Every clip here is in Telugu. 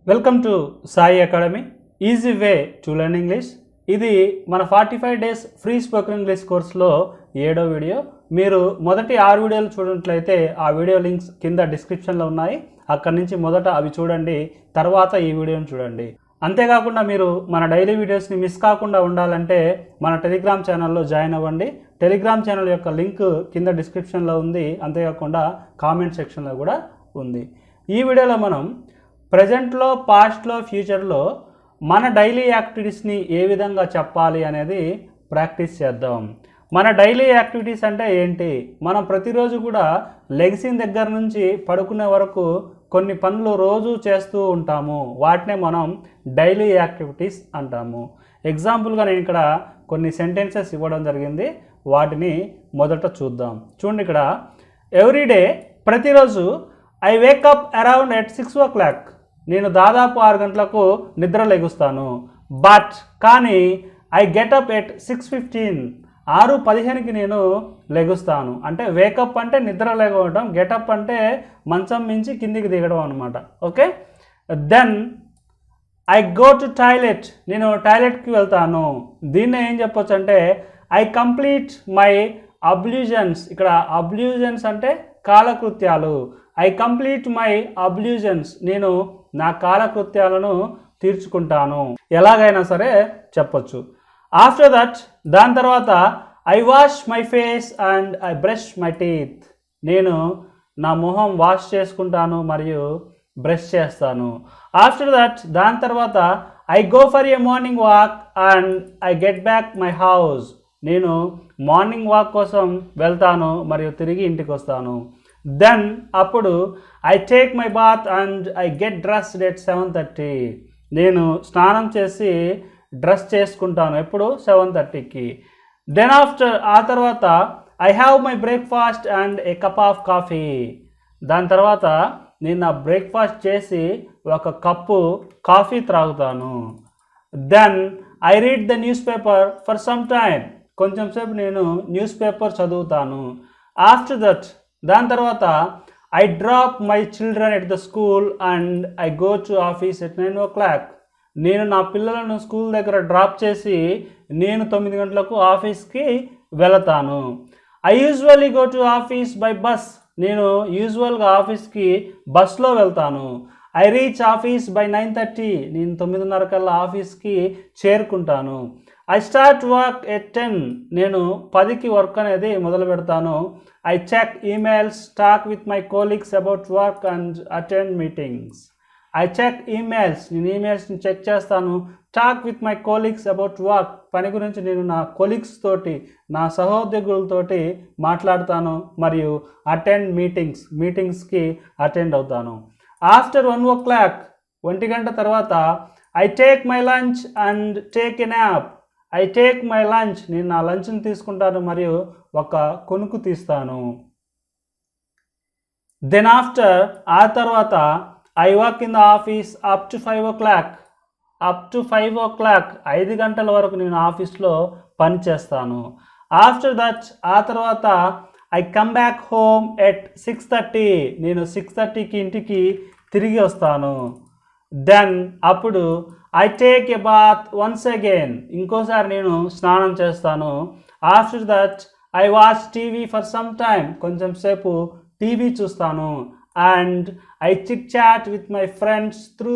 Welcome to Sai academy easy way to learn English. ఇది మన 45 డేస్ ఫ్రీ స్పోకెన్ ఇంగ్లీష్ కోర్సులో 7వ వీడియో. మీరు మొదటి 6 వీడియోలు చూడనట్లయితే ఆ వీడియో లింక్స్ కింద డిస్క్రిప్షన్లో ఉన్నాయి. అక్కడి నుంచి మొదట అవి చూడండి, తర్వాత ఈ వీడియోని చూడండి. అంతేకాకుండా మీరు మన డైలీ వీడియోస్ని మిస్ కాకుండా ఉండాలంటే మన టెలిగ్రామ్ ఛానల్లో జాయిన్ అవ్వండి. టెలిగ్రామ్ ఛానల్ యొక్క లింక్ కింద డిస్క్రిప్షన్లో ఉంది, అంతేకాకుండా కామెంట్ సెక్షన్లో కూడా ఉంది. ఈ వీడియోలో మనం ప్రజెంట్లో, పాస్ట్లో, ఫ్యూచర్లో మన డైలీ యాక్టివిటీస్ని ఏ విధంగా చెప్పాలి అనేది ప్రాక్టీస్ చేద్దాం. మన డైలీ యాక్టివిటీస్ అంటే ఏంటి? మనం ప్రతిరోజు కూడా లెగ్సిన దగ్గర నుంచి పడుకునే వరకు కొన్ని పనులు రోజు చేస్తూ ఉంటాము. వాటినే మనం డైలీ యాక్టివిటీస్ అంటాము. ఎగ్జాంపుల్గా నేను ఇక్కడ కొన్ని సెంటెన్సెస్ ఇవ్వడం జరిగింది, వాటిని మొదట చూద్దాం. చూడండి, ఇక్కడ ఎవ్రీడే, ప్రతిరోజు I wake up around at 6 o'clock. నేను దాదాపు 6 గంటలకు నిద్ర లెగుస్తాను. బట్ కానీ ఐ గెటప్ ఎట్ 6:15. 6:15కి నేను లెగుస్తాను. అంటే వేకప్ అంటే నిద్ర లేకపోవడం, గెటప్ అంటే మంచం మించి కిందికి దిగడం అనమాట. Okay, then I go to toilet. నేను టాయిలెట్కి వెళ్తాను. దీన్ని ఏం చెప్పొచ్చు అంటే ఐ కంప్లీట్ మై అబ్ల్యూజన్స్. ఇక్కడ అబ్ల్యూజన్స్ అంటే కాలకృత్యాలు. I complete my ablutions. నేను నా కాలకృత్యాలను తీర్చుకుంటాను, ఎలాగైనా సరే చెప్పొచ్చు. ఆఫ్టర్ దట్, దాని తర్వాత I wash my face and I brush my teeth. నేను నా మొహం వాష్ చేసుకుంటాను మరియు బ్రష్ చేస్తాను. ఆఫ్టర్ దట్, దాని తర్వాత I go for a morning walk and I get back my house. నేను మార్నింగ్ వాక్ కోసం వెళ్తాను మరియు తిరిగి ఇంటికి వస్తాను. దెన్ అప్పుడు I take my bath and I get dressed at 7:30. నేను స్నానం చేసి డ్రెస్ చేసుకుంటాను. ఎప్పుడు? 7:30కి. దెన్ ఆఫ్టర్, ఆ తర్వాత I have my breakfast and a cup of coffee. దాని తర్వాత నేను నా బ్రేక్ఫాస్ట్ చేసి ఒక కప్పు కాఫీ త్రాగుతాను. Then I read the newspaper for some time. కొంచెం సేపు నేను న్యూస్ పేపర్ చదువుతాను. ఆఫ్టర్ దట్, దాని తర్వాత I drop my children at the school and I go to office at 9 o'clock. నేను నా పిల్లలను స్కూల్ దగ్గర డ్రాప్ చేసి నేను 9 గంటలకు ఆఫీస్కి వెళతాను. I usually go to office by bus. నేను యూజువల్గా ఆఫీస్కి బస్లో వెళ్తాను. I reach office by 9:30. నేను 9:30 కల్లా ఆఫీస్కి చేరుకుంటాను. I start work at 10. నేను 10కి వర్క్ అనేది మొదలు పెడతాను. I check emails, talk with my colleagues about work and attend meetings. I check emails, నేను ఈమెయిల్స్ని చెక్ చేస్తాను. Talk with my colleagues about work, పని గురించి నేను నా కొలీగ్స్ తోటి, నా సహోద్యోగులతోటి మాట్లాడతాను. మరియు అటెండ్ మీటింగ్స్కి అటెండ్ అవుతాను. ఆఫ్టర్ 1 o'clock, 1 గంట తర్వాత I take my lunch and take a nap. I take my lunch, నేను నా లంచ్ని తీసుకుంటాను మరియు ఒక కొనుక్కు తీస్తాను. దెన్ ఆఫ్టర్, ఆ తర్వాత I work in the office up to 5 o'clock. 5 గంటల వరకు నేను ఆఫీస్లో పని చేస్తాను. ఆఫ్టర్ దట్, ఆ తర్వాత I come back home at 6:30. నేను 6:30కి ఇంటికి తిరిగి వస్తాను. దెన్ అప్పుడు I take a bath once again. ఇంకోసారి నేను స్నానం చేస్తాను. After that I watch TV for some time. కొంచెం సేపు టీవీ చూస్తాను. And I chit chat with my friends through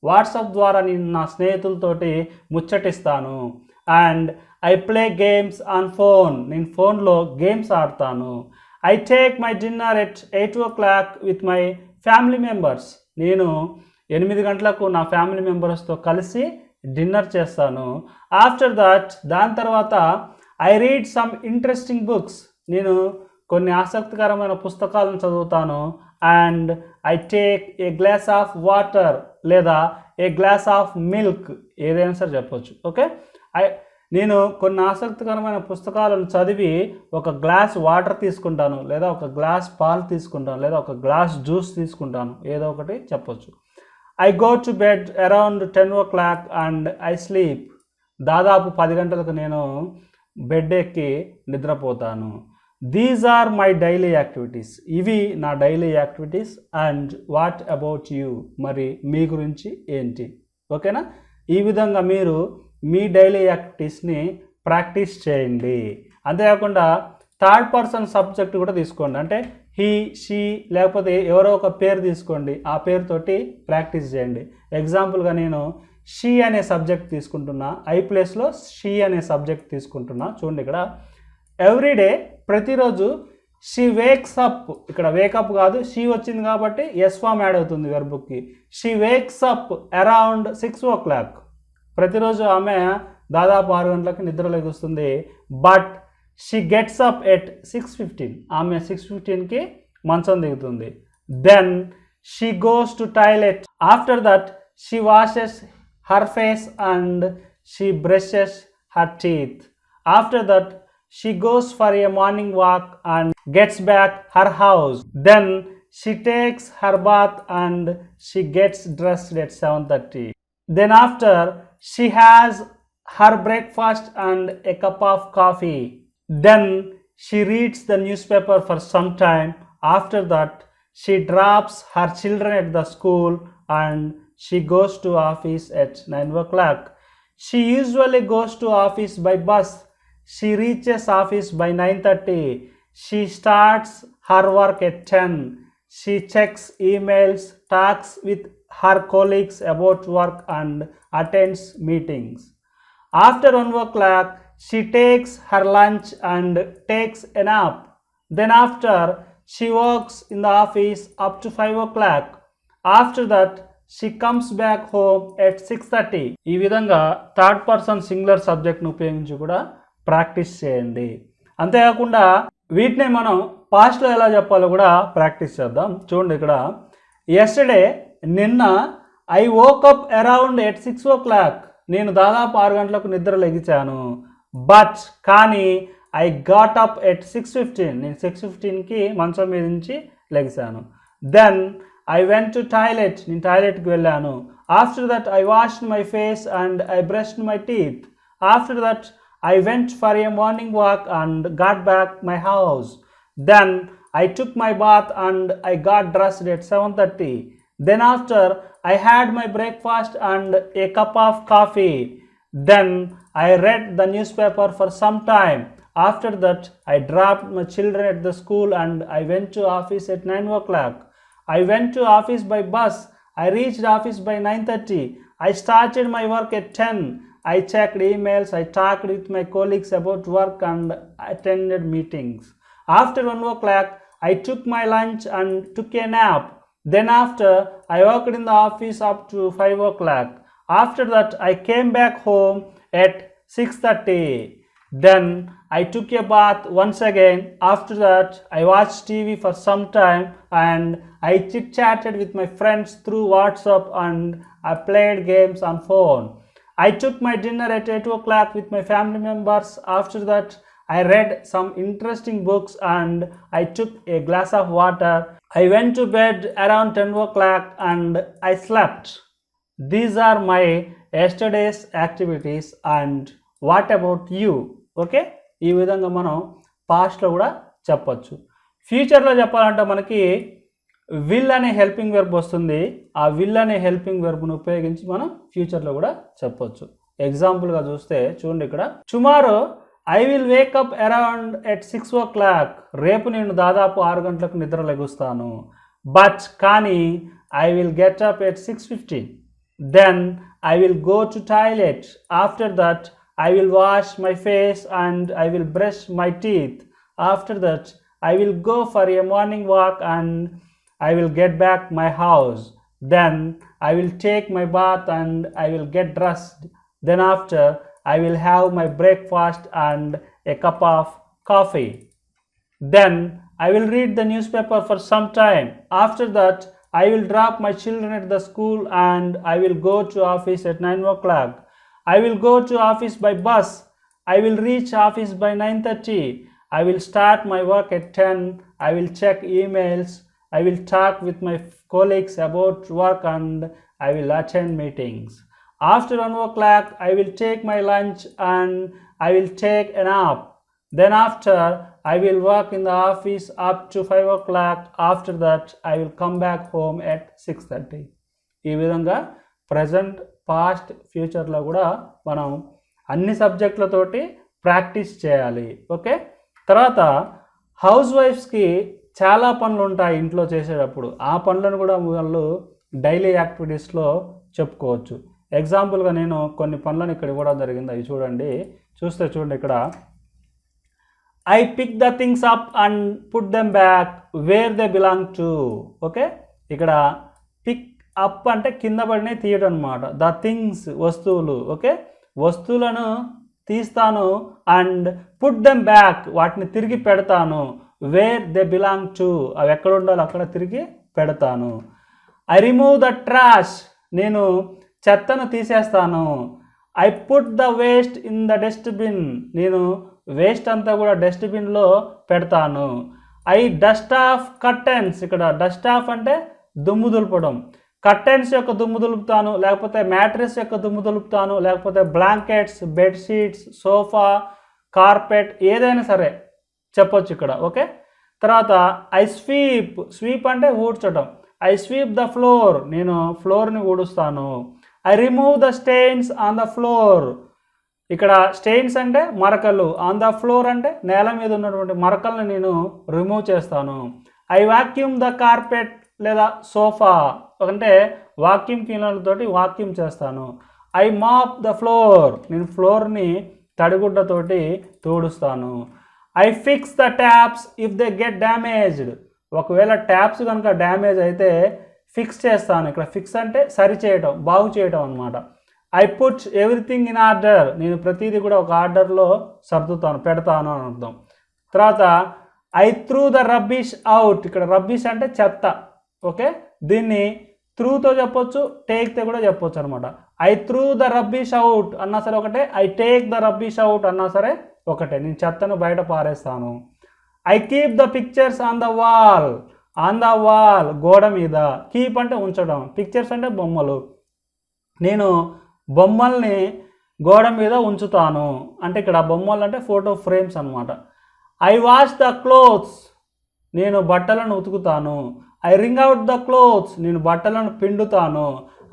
WhatsApp ద్వారా నేను నా స్నేహితులతోటి ముచ్చటిస్తాను. And I play games on phone. నేను ఫోన్లో గేమ్స్ ఆడతాను. I take my dinner at 8 o'clock with my family members. నేను 8 గంటలకు నా ఫ్యామిలీ మెంబర్స్తో కలిసి డిన్నర్ చేస్తాను. ఆఫ్టర్ దట్, దాని తర్వాత I read some interesting books. నేను కొన్ని ఆసక్తికరమైన పుస్తకాలను చదువుతాను. And I take a glass of water లేదా ఏ గ్లాస్ ఆఫ్ మిల్క్, ఏదైనా సరే చెప్పొచ్చు. ఓకే, నేను కొన్ని ఆసక్తికరమైన పుస్తకాలను చదివి ఒక గ్లాస్ వాటర్ తీసుకుంటాను, లేదా ఒక గ్లాస్ పాలు తీసుకుంటాను, లేదా ఒక గ్లాస్ జ్యూస్ తీసుకుంటాను, ఏదో ఒకటి చెప్పొచ్చు. I go to bed around 10 o'clock and I sleep. దాదాపు 10 గంటలకు నేను బెడ్ ఎక్కి నిద్రపోతాను. These are my daily activities. ఇవి నా daily activities. And what about you, మరి మీ గురించి ఏంటి? ఓకేనా? ఈ విధంగా మీరు మీ డైలీ యాక్టివిటీస్ని ప్రాక్టీస్ చేయండి. అంతేకాకుండా థర్డ్ పర్సన్ సబ్జెక్ట్ కూడా తీసుకోండి. అంటే హీ, షీ, లేకపోతే ఎవరో ఒక పేరు తీసుకోండి, ఆ పేరుతోటి ప్రాక్టీస్ చేయండి. ఎగ్జాంపుల్గా నేను షీ అనే సబ్జెక్ట్ తీసుకుంటున్నా, ఐ ప్లేస్లో షీ అనే సబ్జెక్ట్ తీసుకుంటున్నా. చూడండి, ఇక్కడ ఎవ్రీడే, ప్రతిరోజు షీ వేక్స్ అప్, ఇక్కడ వేకప్ కాదు, షీ వచ్చింది కాబట్టి ఎస్ ఫామ్ యాడ్ అవుతుంది వెర్బ్కి. She wakes up around 6 o'clock. ప్రతిరోజు ఆమె దాదాపు 6 గంటలకు నిద్ర లెగుస్తుంది. But she gets up at 6:15. ఆమె 6:15కి మంచం దిగుతుంది. Then she goes to toilet. After that she washes her face and she brushes her teeth. After that, she goes for a morning walk and gets back her house. Then she takes her bath and she gets dressed at 7:30. Then after, she has her breakfast and a cup of coffee. Then she reads the newspaper for some time. After that, she drops her children at the school and she goes to office at 9 o'clock. She usually goes to office by bus. She reaches office by 9:30. She starts her work at 10. She checks emails, talks with her colleagues about work and attends meetings. After 1 o'clock, she takes her lunch and takes a nap. Then after, she works in the office up to 5 o'clock. After that, she comes back home at 6:30. ఈ విధంగా థర్డ్ పర్సన్ సింగులర్ సబ్జెక్ట్ను ఉపయోగించి కూడా ప్రాక్టీస్ చేయండి. అంతేకాకుండా వీటిని మనం పాస్ట్లో ఎలా చెప్పాలో కూడా ప్రాక్టీస్ చేద్దాం. చూడండి, ఇక్కడ ఎస్టర్డే, నిన్న, I woke up around at 6 o'clock. నేను దాదాపు 6 గంటలకు నిద్ర లెగిచాను. బట్, కానీ, ఐ గాట్ అప్ ఎట్ 6:15. నేను 6:15కి మంచం మీద నుంచి లెగిశాను. Then I went to toilet. నేను టాయిలెట్కి వెళ్ళాను. After that, I washed my face and I brushed my teeth. After that, I went for a morning walk and got back my house. Then I took my bath and I got dressed at 7:30. Then after, I had my breakfast and a cup of coffee. Then I read the newspaper for some time. After that, I dropped my children at the school and I went to office at 9 o'clock. I went to office by bus. I reached office by 9:30. I started my work at 10. I checked emails. I talked with my colleagues about work and attended meetings. After 1 o'clock, I took my lunch and took a nap. Then after, I worked in the office up to 5 o'clock. After that, I came back home at 6:30. Then I took a bath once again. After that, I watched TV for some time and I chit-chatted with my friends through WhatsApp and I played games on phone. I took my dinner at 8 o'clock with my family members. After that, I read some interesting books and I took a glass of water. I went to bed around 10 o'clock and I slept. These are my yesterday's activities and what about you? Okay, ఈ విధంగా మనం పాస్ట్లో కూడా చెప్పచ్చు. ఫ్యూచర్లో చెప్పాలంటే మనకి విల్ అనే హెల్పింగ్ వెర్బ్ వస్తుంది. ఆ విల్ అనే హెల్పింగ్ వెర్బ్ను ఉపయోగించి మనం ఫ్యూచర్లో కూడా చెప్పొచ్చు. ఎగ్జాంపుల్గా చూస్తే చూడండి, ఇక్కడ tomorrow I will wake up around at 6 o'clock. రేపు నేను దాదాపు 6 గంటలకు నిద్ర లెగుస్తాను. బట్, కానీ, I will get up at 6:15. Then I will go to toilet. After that I will wash my face and I will brush my teeth. After that, I will go for a morning walk and I will get back my house. Then I will take my bath and I will get dressed. Then after, I will have my breakfast and a cup of coffee. Then I will read the newspaper for some time. After that, I will drop my children at the school and I will go to office at 9 o'clock. I will go to office by bus. I will reach office by 9:30. I will start my work at 10. I will check emails. I will talk with my colleagues about work and I will attend meetings. After 1 o'clock, I will take my lunch and I will take a nap. Then after, I will work in the office up to 5 o'clock. After that, I will come back home at 6:30. ఈ విధంగా ప్రజెంట్, పాస్ట్, ఫ్యూచర్లో కూడా మనం అన్ని సబ్జెక్టులతోటి ప్రాక్టీస్ చేయాలి. ఓకే. తర్వాత హౌస్ వైఫ్స్కి చాలా పనులు ఉంటాయి ఇంట్లో చేసేటప్పుడు. ఆ పనులను కూడా వాళ్ళు డైలీ యాక్టివిటీస్లో చెప్పుకోవచ్చు. ఎగ్జాంపుల్గా నేను కొన్ని పనులను ఇక్కడ ఇవ్వడం జరిగింది. అవి చూడండి. చూడండి ఇక్కడ, I pick the things up and put them back where they belong to. Okay. ఇక్కడ పిక్ అప్ అంటే కింద పడినవి తీయడం అనమాట. ద థింగ్స్ వస్తువులు. ఓకే. వస్తువులను తీస్తాను. అండ్ పుట్ దెమ్ బ్యాక్ వాటిని తిరిగి పెడతాను. వేర్ దే బిలాంగ్ టు అవి ఎక్కడ ఉండాలో అక్కడ తిరిగి పెడతాను. ఐ రిమూవ్ ద ట్రాష్ నేను చెత్తను తీసేస్తాను. I put the waste in the dustbin నేను వేస్ట్ అంతా కూడా డస్ట్బిన్లో పెడతాను. ఐ డస్ట్ ఆఫ్ కర్టెన్స్ ఇక్కడ డస్ట్ ఆఫ్ అంటే దుమ్ము దులపడం. కర్టెన్స్ యొక్క దుమ్ము దులుపుతాను, లేకపోతే మ్యాట్రెస్ యొక్క దుమ్ము దులుపుతాను, లేకపోతే బ్లాంకెట్స్, బెడ్షీట్స్, సోఫా, కార్పెట్ ఏదైనా సరే చెప్పొచ్చు ఇక్కడ. ఓకే. తర్వాత ఐ స్వీప్ అంటే ఊడ్చడం. ఐ స్వీప్ ద ఫ్లోర్ నేను ఫ్లోర్ని ఊడుస్తాను. I remove the stains on the floor ఇక్కడ స్టెయిన్స్ అంటే మరకలు, ఆన్ ద ఫ్లోర్ అంటే నేల మీద ఉన్నటువంటి మరకలను నేను రిమూవ్ చేస్తాను. ఐ వాక్యూమ్ ద కార్పెట్ లేదా సోఫా అంటే వాక్యూమ్ క్లీనర్తోటి వాక్యూమ్ చేస్తాను. ఐ మాప్ ద ఫ్లోర్ నేను ఫ్లోర్ని తడిగుడ్డతోటి తుడుస్తాను. I fix the taps if they get damaged ఒకవేళ ట్యాప్స్ కనుక డ్యామేజ్ అయితే ఫిక్స్ చేస్తాను. ఇక్కడ ఫిక్స్ అంటే సరి చేయటం, బాగు చేయటం అనమాట. I put everything in order నేను ప్రతిదీ కూడా ఒక ఆర్డర్లో సర్దుతాను, పెడతాను అని అర్థం. తర్వాత I through the rubbish out ఇక్కడ రబ్బిష్ అంటే చెత్త. ఓకే. దీన్ని త్రూతో చెప్పొచ్చు, టేక్తో కూడా చెప్పొచ్చు అనమాట. I through the rubbish out అన్నా సరే ఒకటే, I take the rubbish out అన్నా సరే ఒకటే. నేను చెత్తను బయట పారేస్తాను. I keep the pictures on the wall గోడ మీద. కీప్ అంటే ఉంచడం, పిక్చర్స్ అంటే బొమ్మలు. నేను బొమ్మల్ని గోడ మీద ఉంచుతాను అంటే ఇక్కడ బొమ్మలు అంటే ఫోటో ఫ్రేమ్స్ అనమాట. ఐ వాష్ ద క్లోత్స్ నేను బట్టలను ఉతుకుతాను. I wring out the clothes నేను బట్టలను పిండుతాను.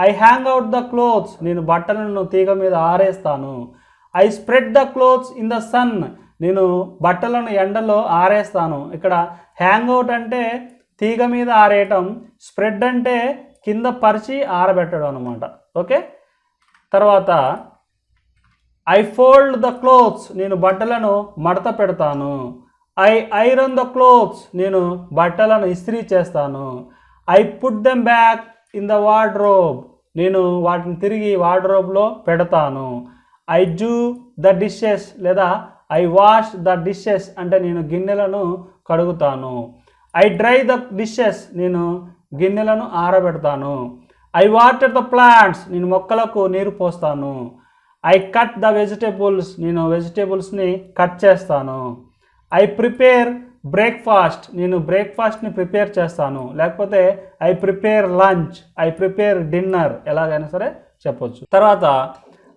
I hang out the clothes నేను బట్టలను తీగ మీద ఆరేస్తాను. I spread the clothes in the sun నేను బట్టలను ఎండలో ఆరేస్తాను. ఇక్కడ హ్యాంగ్ అవుట్ అంటే తీగ మీద ఆరేయటం, స్ప్రెడ్ అంటే కింద పరిచి ఆరబెట్టడం అనమాట. ఓకే. తర్వాత ఐ ఫోల్డ్ ద క్లోత్స్ నేను బట్టలను మడత పెడతాను. ఐ ఐరన్ ద క్లోత్స్ నేను బట్టలను ఇస్త్రీ చేస్తాను. I put them back in the wardrobe నేను వాటిని తిరిగి వార్డ్రోబ్లో పెడతాను. ఐ డూ ద డిషెస్ లేదా ఐ వాష్ ద డిషెస్ అంటే నేను గిన్నెలను కడుగుతాను. ఐ డ్రై ద డిషెస్ నేను గిన్నెలను ఆరబెడతాను. ఐ వాటర్ ద ప్లాంట్స్ నేను మొక్కలకు నీరు పోస్తాను. ఐ కట్ ద వెజిటేబుల్స్ నేను వెజిటేబుల్స్ని కట్ చేస్తాను. ఐ ప్రిపేర్ బ్రేక్ఫాస్ట్ నేను బ్రేక్ఫాస్ట్ని ప్రిపేర్ చేస్తాను. లేకపోతే I prepare lunch, I prepare dinner ఎలాగైనా సరే చెప్పొచ్చు. తర్వాత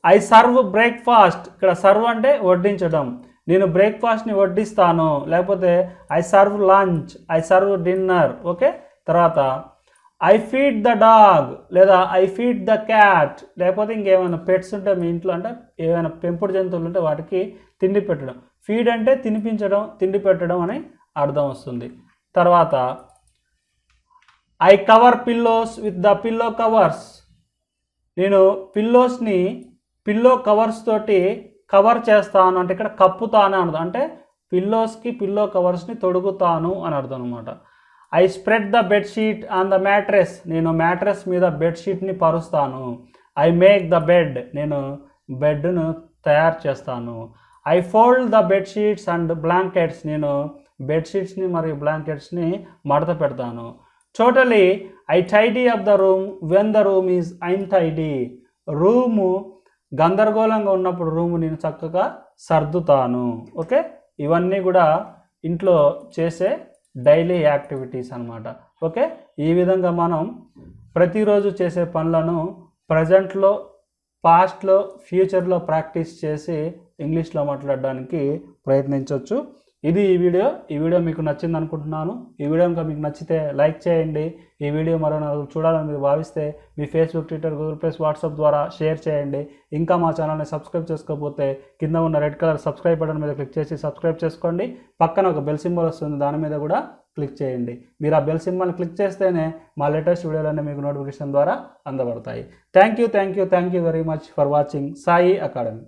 ఐ సర్వ్ బ్రేక్ఫాస్ట్ ఇక్కడ సర్వ్ అంటే వడ్డించడం. నేను బ్రేక్ఫాస్ట్ని వడ్డిస్తాను. లేకపోతే I serve lunch, I serve dinner. Okay. తర్వాత ఐ ఫీడ్ ద డాగ్ లేదా ఐ ఫీడ్ ద క్యాట్ లేకపోతే ఇంకేమైనా పెట్స్ ఉంటే మీ ఇంట్లో అంటే ఏమైనా పెంపుడు జంతువులు ఉంటే వాటికి తిండి పెట్టడం. ఫీడ్ అంటే తినిపించడం, తిండి పెట్టడం అని అర్థం వస్తుంది. తర్వాత I cover pillows with the pillow covers నేను పిల్లోస్ని పిల్లో కవర్స్ తోటి కవర్ చేస్తాను అంటే ఇక్కడ కప్పుతాను అని అర్థం. అంటే పిల్లోస్కి పిల్లో కవర్స్ని తొడుగుతాను అని అర్థం అనమాట. I spread the bedsheet on the mattress నేను మ్యాట్రెస్ మీద బెడ్షీట్ని పరుస్తాను. ఐ మేక్ ద బెడ్ నేను బెడ్ను తయారు చేస్తాను. I fold the bedsheets and blankets నేను బెడ్షీట్స్ని మరియు బ్లాంకెట్స్ని మడత పెడతాను. Totally I tidy up the room when the room is untidy room గందరగోళంగా ఉన్నప్పుడు రూము నేను చక్కగా సర్దుతాను. ఓకే. ఇవన్నీ కూడా ఇంట్లో చేసే డైలీ యాక్టివిటీస్ అన్నమాట. ఓకే. ఈ విధంగా మనం ప్రతిరోజు చేసే పనులను ప్రజెంట్లో, పాస్ట్లో, ఫ్యూచర్లో ప్రాక్టీస్ చేసి ఇంగ్లీష్లో మాట్లాడడానికి ప్రయత్నించవచ్చు. ఇది ఈ వీడియో మీకు నచ్చింది అనుకుంటున్నాను. ఈ వీడియో కనుక మీకు నచ్చితే లైక్ చేయండి. ఈ వీడియో మరో నలుగురు చూడాలని మీరు భావిస్తే మీ Facebook, Twitter, Google plus, WhatsApp ద్వారా షేర్ చేయండి. ఇంకా మా ఛానల్ని సబ్స్క్రైబ్ చేసుకోకపోతే కింద ఉన్న రెడ్ కలర్ సబ్స్క్రైబ్ బటన్ మీద క్లిక్ చేసి సబ్స్క్రైబ్ చేసుకోండి. పక్కన ఒక బెల్ సింబల్ వస్తుంది, దాని మీద కూడా క్లిక్ చేయండి. మీరు ఆ బెల్ సింబల్ని క్లిక్ చేస్తేనే మా లేటెస్ట్ వీడియోలన్నీ మీకు నోటిఫికేషన్ ద్వారా అందబడతాయి. Thank you very much for watching Sai academy.